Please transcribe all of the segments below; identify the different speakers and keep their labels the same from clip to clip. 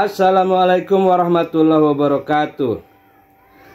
Speaker 1: Assalamualaikum warahmatullahi wabarakatuh.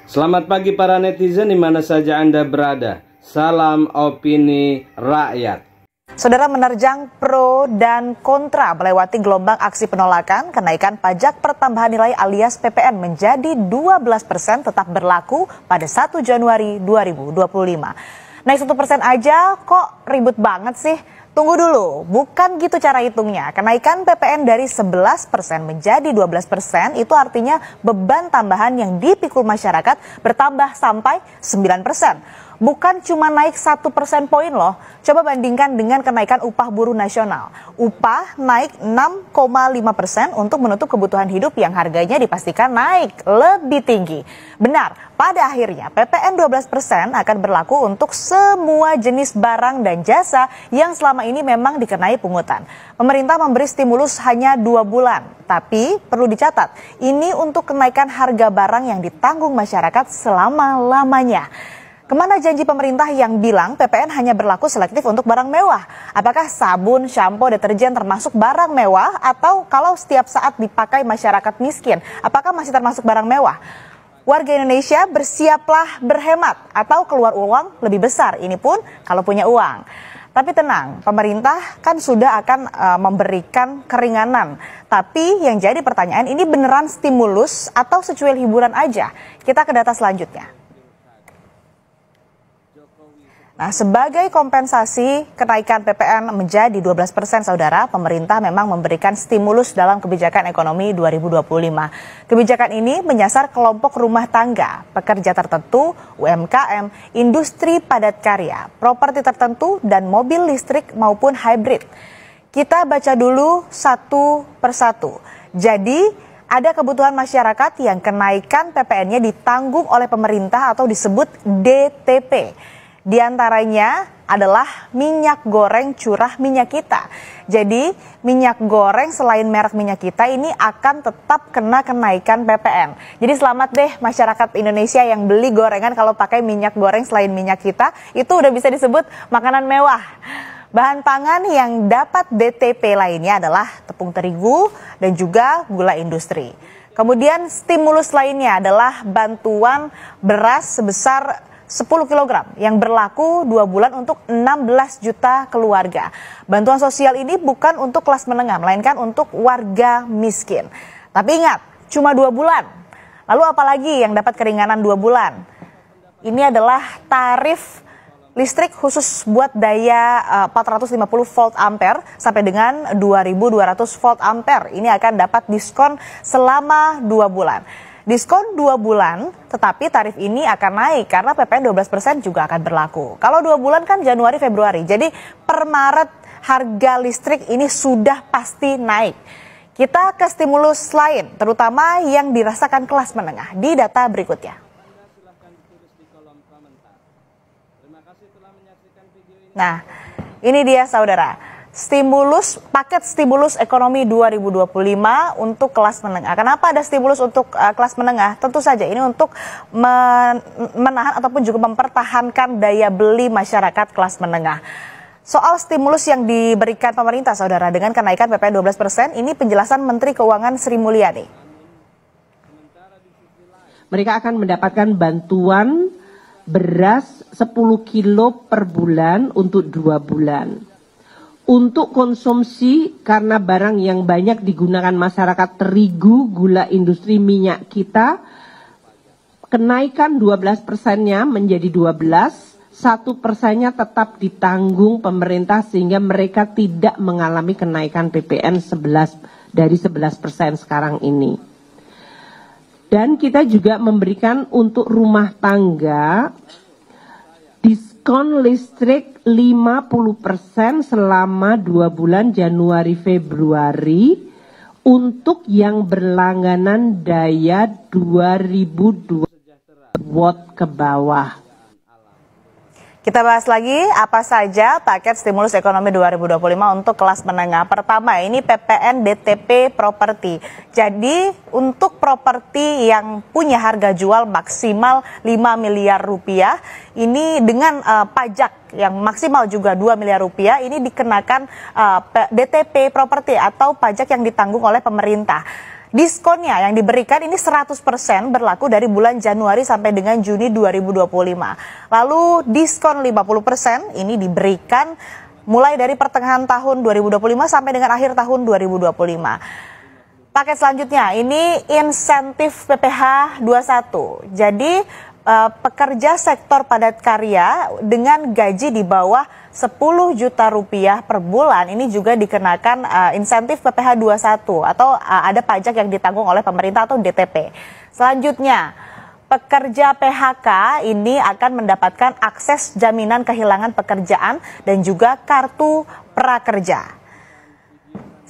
Speaker 1: Selamat pagi para netizen di mana saja Anda berada. Salam opini rakyat.
Speaker 2: Saudara, menerjang pro dan kontra melewati gelombang aksi penolakan kenaikan pajak pertambahan nilai alias PPN menjadi 12% tetap berlaku pada 1 Januari 2025. Naik 1% aja kok ribet banget sih? Tunggu dulu, bukan gitu cara hitungnya. Kenaikan PPN dari 11% menjadi 12% itu artinya beban tambahan yang dipikul masyarakat bertambah sampai 9%. Bukan cuma naik 1% poin loh. Coba bandingkan dengan kenaikan upah buruh nasional. Upah naik 6,5% untuk menutup kebutuhan hidup yang harganya dipastikan naik lebih tinggi. Benar, pada akhirnya PPN 12% akan berlaku untuk semua jenis barang dan jasa yang selama ini memang dikenai pungutan. Pemerintah memberi stimulus hanya 2 bulan. Tapi perlu dicatat, ini untuk kenaikan harga barang yang ditanggung masyarakat selama-lamanya. Kemana janji pemerintah yang bilang PPN hanya berlaku selektif untuk barang mewah? Apakah sabun, shampoo, deterjen termasuk barang mewah? Atau kalau setiap saat dipakai masyarakat miskin, apakah masih termasuk barang mewah? Warga Indonesia bersiaplah berhemat atau keluar uang lebih besar, ini pun kalau punya uang. Tapi tenang, pemerintah kan sudah akan memberikan keringanan. Tapi yang jadi pertanyaan, ini beneran stimulus atau secuil hiburan aja? Kita ke data selanjutnya. Nah, sebagai kompensasi kenaikan PPN menjadi 12%, saudara, pemerintah memang memberikan stimulus dalam kebijakan ekonomi 2025. Kebijakan ini menyasar kelompok rumah tangga, pekerja tertentu, UMKM, industri padat karya, properti tertentu, dan mobil listrik maupun hybrid. Kita baca dulu satu persatu. Jadi, ada kebutuhan masyarakat yang kenaikan PPN-nya ditanggung oleh pemerintah atau disebut DTP. Di antaranya adalah minyak goreng curah minyak kita. Jadi minyak goreng selain merek minyak kita ini akan tetap kena kenaikan PPN. Jadi selamat deh masyarakat Indonesia yang beli gorengan kalau pakai minyak goreng selain minyak kita. Itu udah bisa disebut makanan mewah. Bahan pangan yang dapat DTP lainnya adalah tepung terigu dan juga gula industri. Kemudian stimulus lainnya adalah bantuan beras sebesar 10 kg yang berlaku 2 bulan untuk 16 juta keluarga. Bantuan sosial ini bukan untuk kelas menengah, melainkan untuk warga miskin. Tapi ingat, cuma 2 bulan. Lalu apalagi yang dapat keringanan 2 bulan? Ini adalah tarif listrik khusus buat daya 450 volt ampere sampai dengan 2200 volt ampere. Ini akan dapat diskon selama 2 bulan. Diskon 2 bulan, tetapi tarif ini akan naik karena PPN 12% juga akan berlaku. Kalau 2 bulan kan Januari, Februari. Jadi per Maret harga listrik ini sudah pasti naik. Kita ke stimulus lain, terutama yang dirasakan kelas menengah di data berikutnya. Nah, ini dia saudara. Paket stimulus ekonomi 2025 untuk kelas menengah. Kenapa ada stimulus untuk kelas menengah? Tentu saja ini untuk menahan ataupun juga mempertahankan daya beli masyarakat kelas menengah. Soal stimulus yang diberikan pemerintah, saudara, dengan kenaikan PPN 12%, ini penjelasan Menteri Keuangan Sri Mulyani.
Speaker 3: Mereka akan mendapatkan bantuan beras 10 kilo per bulan untuk 2 bulan. Untuk konsumsi karena barang yang banyak digunakan masyarakat terigu, gula industri minyak kita, kenaikan 12%-nya menjadi 12, 1%-nya tetap ditanggung pemerintah sehingga mereka tidak mengalami kenaikan PPN 11 dari 11% sekarang ini. Dan kita juga memberikan untuk rumah tangga diskon listrik 50% selama 2 bulan Januari Februari untuk yang berlangganan daya 2002 watt ke bawah.
Speaker 2: Kita bahas lagi apa saja paket stimulus ekonomi 2025 untuk kelas menengah. Pertama, ini PPN DTP properti. Jadi untuk properti yang punya harga jual maksimal 5 miliar rupiah, ini dengan pajak yang maksimal juga 2 miliar rupiah, ini dikenakan DTP properti atau pajak yang ditanggung oleh pemerintah. Diskonnya yang diberikan ini 100% berlaku dari bulan Januari sampai dengan Juni 2025. Lalu diskon 50% ini diberikan mulai dari pertengahan tahun 2025 sampai dengan akhir tahun 2025. Paket selanjutnya ini insentif PPh 21. Jadi pekerja sektor padat karya dengan gaji di bawah 10 juta rupiah per bulan ini juga dikenakan insentif PPh 21 atau ada pajak yang ditanggung oleh pemerintah atau DTP. Selanjutnya, pekerja PHK ini akan mendapatkan akses jaminan kehilangan pekerjaan dan juga kartu prakerja.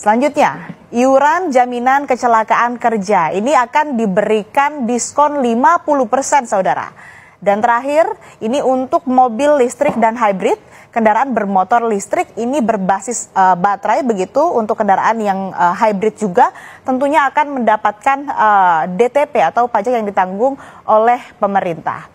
Speaker 2: Selanjutnya, iuran jaminan kecelakaan kerja ini akan diberikan diskon 50% saudara. Dan terakhir, ini untuk mobil listrik dan hybrid, kendaraan bermotor listrik ini berbasis baterai begitu untuk kendaraan yang hybrid juga tentunya akan mendapatkan DTP atau pajak yang ditanggung oleh pemerintah.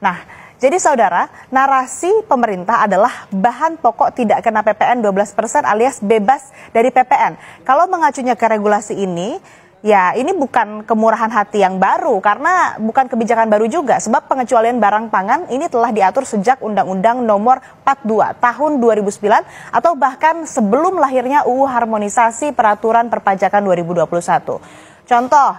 Speaker 2: Nah, jadi saudara, narasi pemerintah adalah bahan pokok tidak kena PPN 12% alias bebas dari PPN. Kalau mengacunya ke regulasi ini, ya ini bukan kemurahan hati yang baru karena bukan kebijakan baru juga. Sebab pengecualian barang pangan ini telah diatur sejak Undang-Undang Nomor 42 Tahun 2009 atau bahkan sebelum lahirnya UU Harmonisasi Peraturan Perpajakan 2021. Contoh,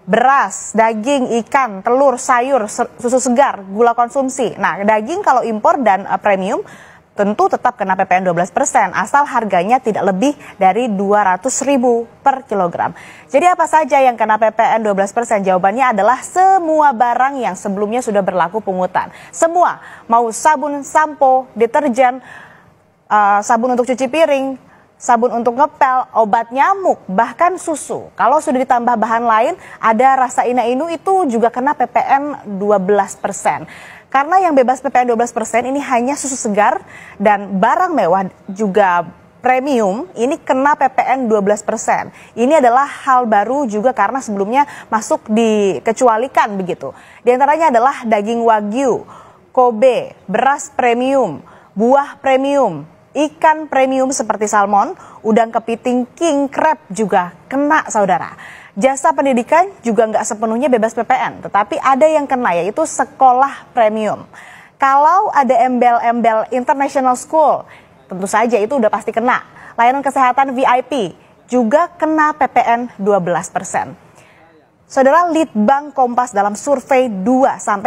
Speaker 2: beras, daging, ikan, telur, sayur, susu segar, gula konsumsi. Nah, daging kalau impor dan premium tentu tetap kena PPN 12% asal harganya tidak lebih dari 200.000 per kilogram. Jadi apa saja yang kena PPN 12%? Jawabannya adalah semua barang yang sebelumnya sudah berlaku pungutan. Semua, mau sabun, sampo, deterjen, sabun untuk cuci piring, sabun untuk ngepel, obat nyamuk, bahkan susu. Kalau sudah ditambah bahan lain, ada rasa ina-inu itu juga kena PPN 12%. Karena yang bebas PPN 12% ini hanya susu segar dan barang mewah juga premium ini kena PPN 12%. Ini adalah hal baru juga karena sebelumnya masuk dikecualikan begitu. Di antaranya adalah daging wagyu, Kobe, beras premium, buah premium, ikan premium seperti salmon, udang kepiting, king crab juga kena saudara. Jasa pendidikan juga nggak sepenuhnya bebas PPN, tetapi ada yang kena yaitu sekolah premium. Kalau ada embel-embel international school, tentu saja itu udah pasti kena. Layanan kesehatan VIP juga kena PPN 12%. Saudara, Litbang Kompas dalam survei 2-5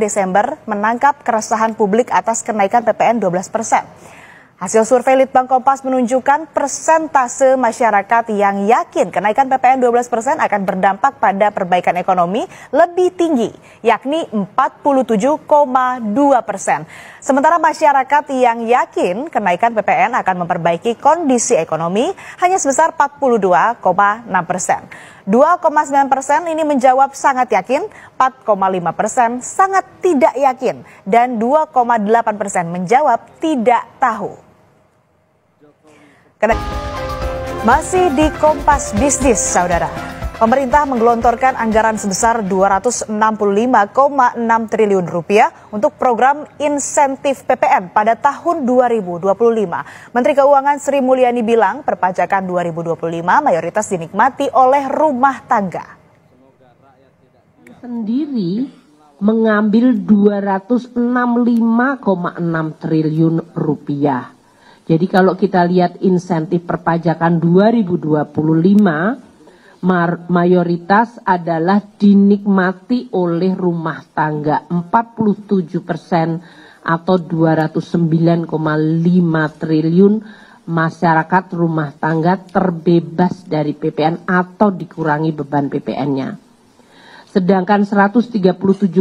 Speaker 2: Desember menangkap keresahan publik atas kenaikan PPN 12%. Hasil survei Litbang Kompas menunjukkan persentase masyarakat yang yakin kenaikan PPN 12% akan berdampak pada perbaikan ekonomi lebih tinggi, yakni 47,2%. Sementara masyarakat yang yakin kenaikan PPN akan memperbaiki kondisi ekonomi hanya sebesar 42,6%. 2,9% ini menjawab sangat yakin, 4,5% sangat tidak yakin, dan 2,8% menjawab tidak tahu. Masih di Kompas Bisnis, saudara. Pemerintah menggelontorkan anggaran sebesar 265,6 triliun rupiah untuk program insentif PPN pada tahun 2025. Menteri Keuangan Sri Mulyani bilang perpajakan 2025 mayoritas dinikmati oleh rumah tangga.
Speaker 3: Sendiri mengambil 265,6 triliun rupiah. Jadi kalau kita lihat insentif perpajakan 2025, mayoritas adalah dinikmati oleh rumah tangga 47% atau 209,5 triliun masyarakat rumah tangga terbebas dari PPN atau dikurangi beban PPN-nya. Sedangkan 137,4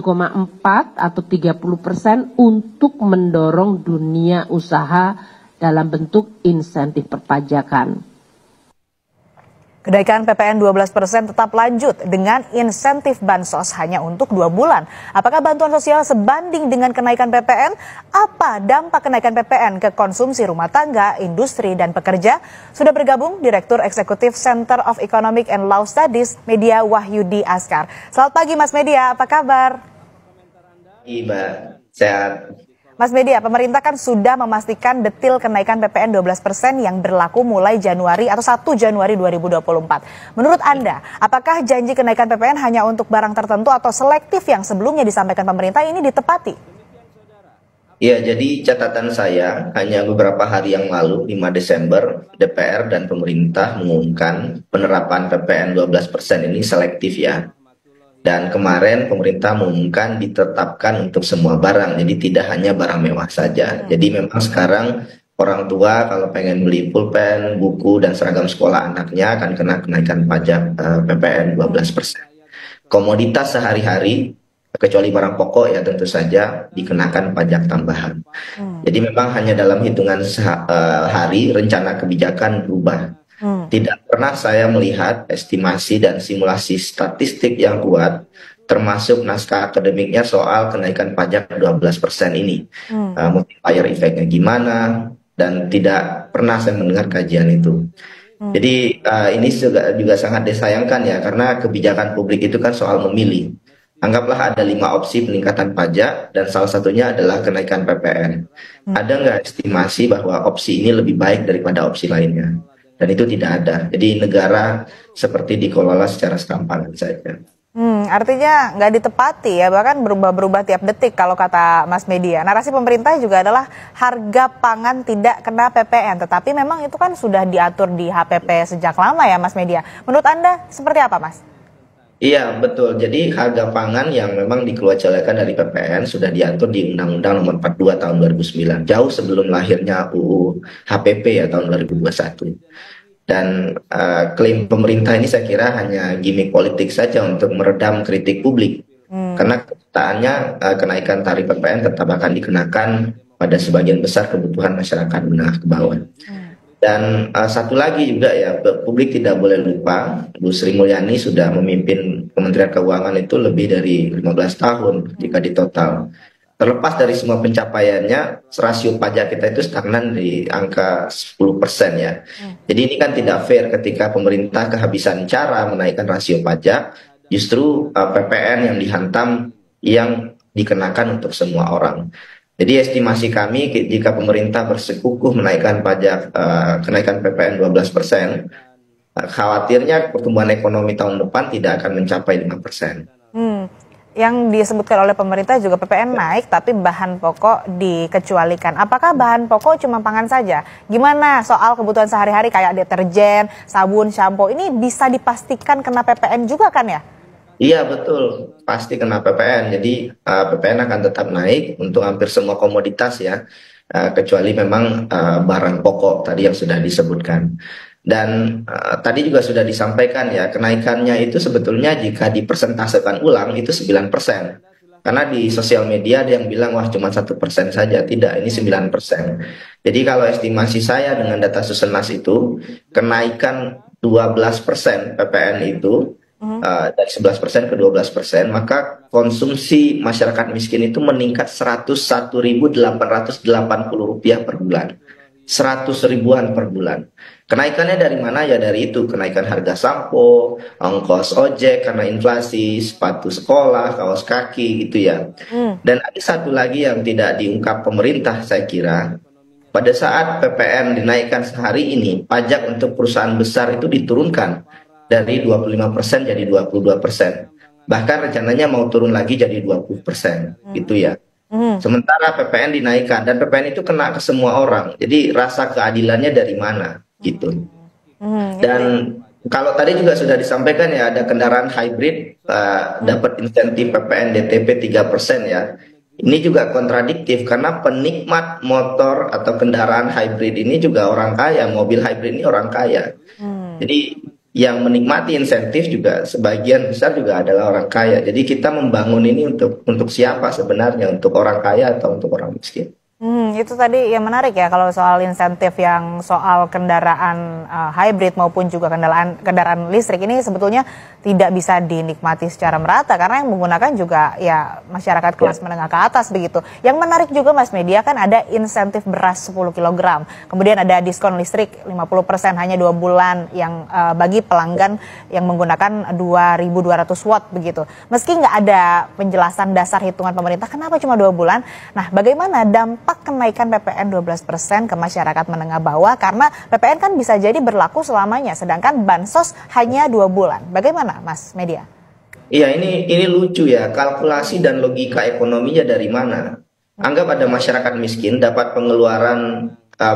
Speaker 3: atau 30% untuk mendorong dunia usaha dalam bentuk insentif perpajakan.
Speaker 2: Kenaikan PPN 12% tetap lanjut dengan insentif bansos hanya untuk 2 bulan. Apakah bantuan sosial sebanding dengan kenaikan PPN? Apa dampak kenaikan PPN ke konsumsi rumah tangga, industri, dan pekerja? Sudah bergabung Direktur Eksekutif Center of Economic and Law Studies, Media Wahyudi Askar. Selamat pagi Mas Media, apa kabar?
Speaker 4: Iya, Mbak. Sehat.
Speaker 2: Mas Media, pemerintah kan sudah memastikan detil kenaikan PPN 12% yang berlaku mulai Januari atau 1 Januari 2024. Menurut Anda, apakah janji kenaikan PPN hanya untuk barang tertentu atau selektif yang sebelumnya disampaikan pemerintah ini ditepati?
Speaker 4: Ya, jadi catatan saya hanya beberapa hari yang lalu, 5 Desember, DPR dan pemerintah mengumumkan penerapan PPN 12% ini selektif ya. Dan kemarin pemerintah mengumumkan ditetapkan untuk semua barang, jadi tidak hanya barang mewah saja. Jadi memang sekarang orang tua kalau pengen beli pulpen, buku, dan seragam sekolah anaknya akan kena kenaikan pajak PPN 12%. Komoditas sehari-hari, kecuali barang pokok ya tentu saja dikenakan pajak tambahan. Jadi memang hanya dalam hitungan hari rencana kebijakan berubah. Tidak pernah saya melihat estimasi dan simulasi statistik yang kuat, termasuk naskah akademiknya soal kenaikan pajak 12% ini. Multiplier effect-nya gimana, dan tidak pernah saya mendengar kajian itu. Jadi ini juga sangat disayangkan ya, karena kebijakan publik itu kan soal memilih. Anggaplah ada 5 opsi peningkatan pajak dan salah satunya adalah kenaikan PPN. Ada nggak estimasi bahwa opsi ini lebih baik daripada opsi lainnya? Dan itu tidak ada. Jadi negara seperti dikelola secara serampangan saja.
Speaker 2: Artinya nggak ditepati ya, bahkan berubah-berubah tiap detik kalau kata Mas Media. Narasi pemerintah juga adalah harga pangan tidak kena PPN, tetapi memang itu kan sudah diatur di HPP sejak lama ya Mas Media. Menurut Anda seperti apa Mas?
Speaker 4: Iya betul, jadi harga pangan yang memang dikeluarkan dari PPN sudah diatur di Undang-Undang Nomor 42 Tahun 2009, jauh sebelum lahirnya UU HPP ya tahun 2021. Dan klaim pemerintah ini saya kira hanya gimmick politik saja untuk meredam kritik publik. Karena kenyataannya kenaikan tarif PPN tetap akan dikenakan pada sebagian besar kebutuhan masyarakat menengah ke bawah. Dan satu lagi juga ya, publik tidak boleh lupa, Bu Sri Mulyani sudah memimpin Kementerian Keuangan itu lebih dari 15 tahun jika ditotal. Terlepas dari semua pencapaiannya, rasio pajak kita itu stagnan di angka 10% ya. Jadi ini kan tidak fair ketika pemerintah kehabisan cara menaikkan rasio pajak, justru PPN yang dihantam yang dikenakan untuk semua orang. Jadi estimasi kami jika pemerintah bersikukuh menaikkan pajak kenaikan PPN 12%, khawatirnya pertumbuhan ekonomi tahun depan tidak akan mencapai 5%.
Speaker 2: Yang disebutkan oleh pemerintah juga PPN naik tapi bahan pokok dikecualikan. Apakah bahan pokok cuma pangan saja? Gimana soal kebutuhan sehari-hari kayak deterjen, sabun, shampoo ini bisa dipastikan kena PPN juga kan ya?
Speaker 4: Iya betul, pasti kena PPN. Jadi PPN akan tetap naik untuk hampir semua komoditas ya, kecuali memang barang pokok tadi yang sudah disebutkan. Dan tadi juga sudah disampaikan ya, kenaikannya itu sebetulnya jika dipersentasekan ulang itu 9%. Karena di sosial media ada yang bilang wah cuma 1% saja, tidak, ini 9%. Jadi kalau estimasi saya dengan data Susenas itu, kenaikan 12% PPN itu, dari 11% ke 12%, maka konsumsi masyarakat miskin itu meningkat Rp101.880 per bulan. 100 ribuan per bulan. Kenaikannya dari mana? Ya dari itu, kenaikan harga sampo, ongkos ojek karena inflasi, sepatu sekolah, kaos kaki gitu ya. Dan ada satu lagi yang tidak diungkap pemerintah saya kira. Pada saat PPN dinaikkan sehari ini, pajak untuk perusahaan besar itu diturunkan dari 25% jadi 22%. Bahkan rencananya mau turun lagi jadi 20%, gitu ya. Sementara PPN dinaikkan, dan PPN itu kena ke semua orang. Jadi rasa keadilannya dari mana, gitu. Dan kalau tadi juga sudah disampaikan ya, ada kendaraan hybrid dapat insentif PPN DTP 3% ya. Ini juga kontradiktif karena penikmat motor atau kendaraan hybrid ini juga orang kaya, mobil hybrid ini orang kaya. Jadi yang menikmati insentif juga sebagian besar juga adalah orang kaya. Jadi kita membangun ini untuk siapa sebenarnya? Untuk orang kaya atau untuk orang miskin?
Speaker 2: Itu tadi yang menarik ya kalau soal insentif yang soal kendaraan hybrid maupun juga kendaraan listrik ini sebetulnya tidak bisa dinikmati secara merata karena yang menggunakan juga ya masyarakat kelas menengah ke atas begitu. Yang menarik juga Mas Media kan ada insentif beras 10 kg, kemudian ada diskon listrik 50% hanya 2 bulan yang bagi pelanggan yang menggunakan 2.200 watt begitu. Meski nggak ada penjelasan dasar hitungan pemerintah kenapa cuma 2 bulan, nah bagaimana dampak kenaikan PPN 12% ke masyarakat menengah bawah karena PPN kan bisa jadi berlaku selamanya sedangkan bansos hanya 2 bulan. Bagaimana Mas Media?
Speaker 4: Iya, ini lucu ya, kalkulasi dan logika ekonominya dari mana? Anggap ada masyarakat miskin dapat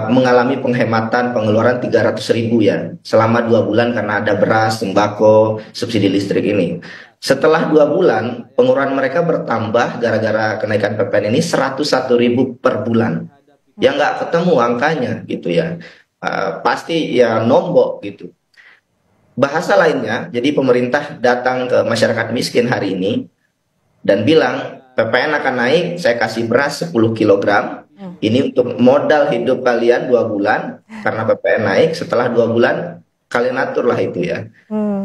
Speaker 4: mengalami penghematan pengeluaran 300.000 ya selama 2 bulan karena ada beras, sembako, subsidi listrik ini. Setelah 2 bulan, pengeluaran mereka bertambah gara-gara kenaikan PPN ini 101.000 per bulan. Ya nggak ketemu angkanya gitu ya. Pasti ya nombok gitu. Bahasa lainnya, jadi pemerintah datang ke masyarakat miskin hari ini dan bilang PPN akan naik, saya kasih beras 10 kg. Ini untuk modal hidup kalian 2 bulan karena PPN naik. Setelah 2 bulan kalian aturlah itu ya.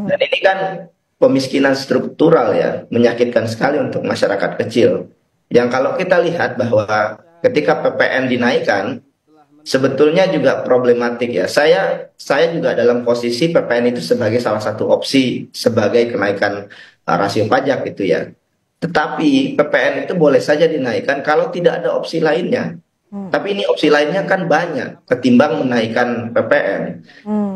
Speaker 4: Dan ini kan pemiskinan struktural ya, menyakitkan sekali untuk masyarakat kecil. Yang kalau kita lihat bahwa ketika PPN dinaikkan, sebetulnya juga problematik ya. Saya juga dalam posisi PPN itu sebagai salah satu opsi sebagai kenaikan rasio pajak gitu ya. Tetapi PPN itu boleh saja dinaikkan kalau tidak ada opsi lainnya. Tapi ini opsi lainnya kan banyak ketimbang menaikkan PPN.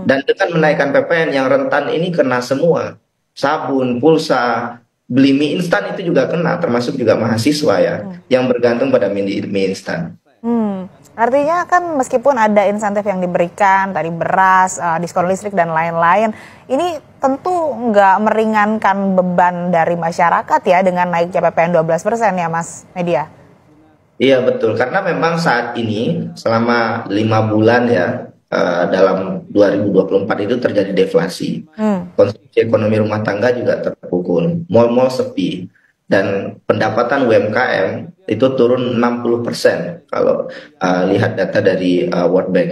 Speaker 4: Dan dengan menaikkan PPN yang rentan ini kena semua. Sabun, pulsa, beli mie instan itu juga kena, termasuk juga mahasiswa ya, yang bergantung pada mie instan.
Speaker 2: Artinya kan meskipun ada insentif yang diberikan, tadi beras, diskon listrik dan lain-lain, ini tentu nggak meringankan beban dari masyarakat ya dengan naiknya PPN 12% ya Mas Media?
Speaker 4: Iya betul, karena memang saat ini selama 5 bulan ya, dalam 2024 itu terjadi deflasi. Konsumsi ekonomi rumah tangga juga terpukul, mal-mal sepi, dan pendapatan UMKM itu turun 60% kalau lihat data dari World Bank.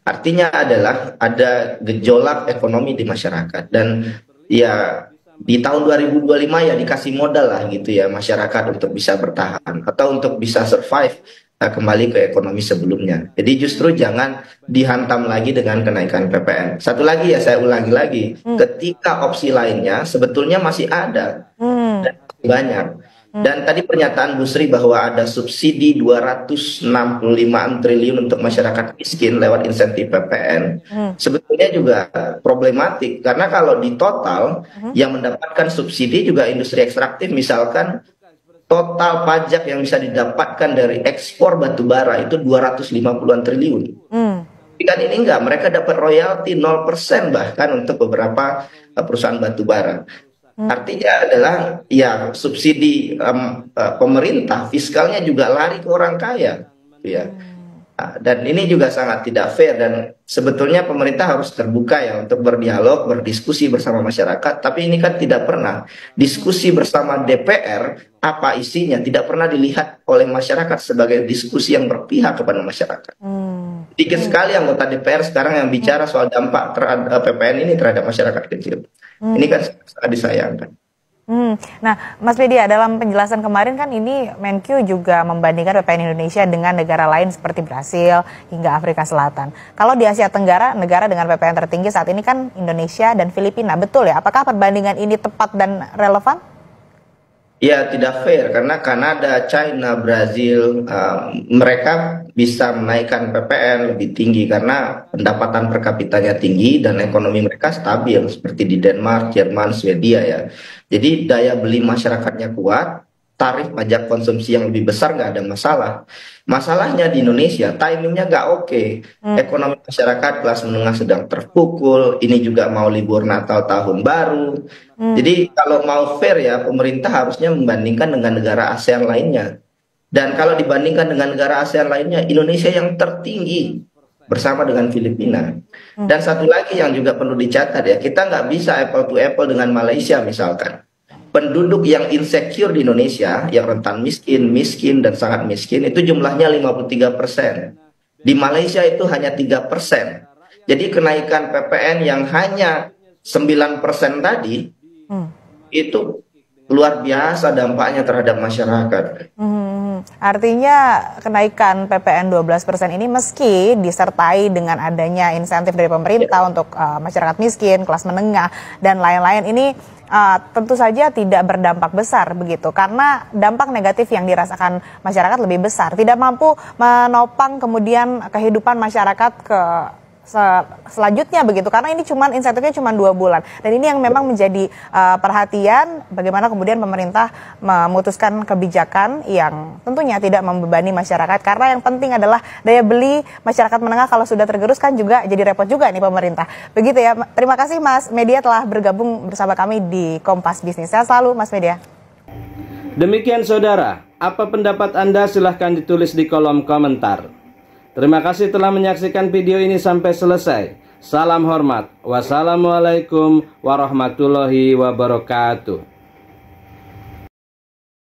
Speaker 4: Artinya adalah ada gejolak ekonomi di masyarakat dan ya di tahun 2025 ya dikasih modal lah gitu ya masyarakat untuk bisa bertahan atau untuk bisa survive kembali ke ekonomi sebelumnya. Jadi justru jangan dihantam lagi dengan kenaikan PPN. Satu lagi ya saya ulangi lagi, ketika opsi lainnya sebetulnya masih ada dan masih banyak. Dan tadi pernyataan Bu Sri bahwa ada subsidi 265 triliun untuk masyarakat miskin lewat insentif PPN. Sebetulnya juga problematik karena kalau di total yang mendapatkan subsidi juga industri ekstraktif misalkan total pajak yang bisa didapatkan dari ekspor batu bara itu 250-an triliun. Tapi kan ini enggak, mereka dapat royalti 0% bahkan untuk beberapa perusahaan batu bara. Artinya adalah ya subsidi pemerintah fiskalnya juga lari ke orang kaya, ya. Dan ini juga sangat tidak fair dan sebetulnya pemerintah harus terbuka ya untuk berdialog, berdiskusi bersama masyarakat. Tapi ini kan tidak pernah diskusi bersama DPR apa isinya, tidak pernah dilihat oleh masyarakat sebagai diskusi yang berpihak kepada masyarakat. Sedikit sekali anggota DPR sekarang yang bicara soal dampak terhadap PPN ini terhadap masyarakat kecil. Ini kan sangat disayangkan.
Speaker 2: Nah, Mas Media, dalam penjelasan kemarin kan ini Menkyu juga membandingkan PPN Indonesia dengan negara lain seperti Brasil hingga Afrika Selatan. Kalau di Asia Tenggara, negara dengan PPN tertinggi saat ini kan Indonesia dan Filipina. Betul ya? Apakah perbandingan ini tepat dan relevan?
Speaker 4: Ya, tidak fair karena Kanada, China, Brazil, mereka bisa menaikkan PPN lebih tinggi karena pendapatan per kapitanya tinggi dan ekonomi mereka stabil seperti di Denmark, Jerman, Swedia ya. Jadi daya beli masyarakatnya kuat, tarif pajak konsumsi yang lebih besar nggak ada masalah. Masalahnya di Indonesia timingnya nggak oke. Ekonomi masyarakat kelas menengah sedang terpukul. Ini juga mau libur Natal Tahun Baru. Jadi kalau mau fair ya pemerintah harusnya membandingkan dengan negara ASEAN lainnya. Dan kalau dibandingkan dengan negara ASEAN lainnya, Indonesia yang tertinggi bersama dengan Filipina. Dan satu lagi yang juga perlu dicatat ya, kita nggak bisa apple to apple dengan Malaysia misalkan. penduduk yang insecure di Indonesia, yang rentan miskin, miskin, dan sangat miskin, itu jumlahnya 53%. Di Malaysia itu hanya 3%. Jadi kenaikan PPN yang hanya 9% tadi, itu luar biasa dampaknya terhadap masyarakat.
Speaker 2: Artinya kenaikan PPN 12% ini meski disertai dengan adanya insentif dari pemerintah untuk masyarakat miskin, kelas menengah, dan lain-lain ini tentu saja tidak berdampak besar begitu. Karena dampak negatif yang dirasakan masyarakat lebih besar. Tidak mampu menopang kemudian kehidupan masyarakat ke selanjutnya begitu, karena ini insentifnya cuma 2 bulan, dan ini yang memang menjadi perhatian bagaimana kemudian pemerintah memutuskan kebijakan yang tentunya tidak membebani masyarakat, karena yang penting adalah daya beli masyarakat menengah. Kalau sudah tergerus kan juga jadi repot juga nih pemerintah, begitu ya. Terima kasih Mas Media telah bergabung bersama kami di Kompas Bisnis. Sehat selalu Mas Media.
Speaker 1: Demikian saudara, apa pendapat Anda? Silahkan ditulis di kolom komentar. Terima kasih telah menyaksikan video ini sampai selesai. Salam hormat. Wassalamualaikum warahmatullahi wabarakatuh.